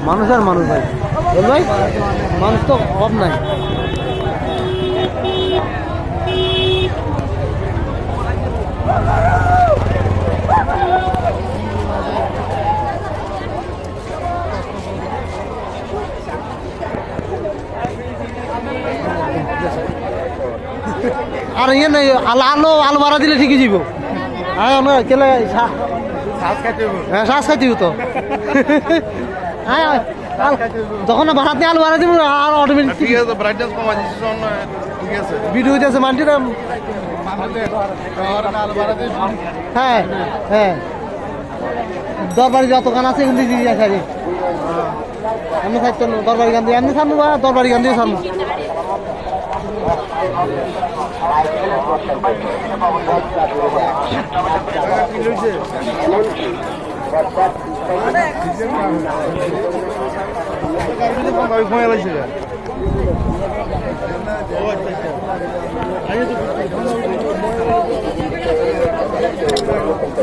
মানুষ আর মানুষ ভাই, ভাই মানুষ তো অভাব নাই। আর ইয়ে নেই, আলো আলো বাড়া দিলে ঠিকই যাব। হ্যাঁ কেলে হ্যাঁ শ্বাস খাইতে তো। হ্যাঁ যখন বাড়াতে আলো বাড়া দিব আর অটোমেটিক ভিডিও হইতেছে মানটিরা। হ্যাঁ হ্যাঁ দরবারি যত গান আছে এগুলি দিয়ে খাবি। এমনি থাকতো দরবারি গান দিয়ে এমনি থামবো বা দরবারি গান দিয়ে থামবো।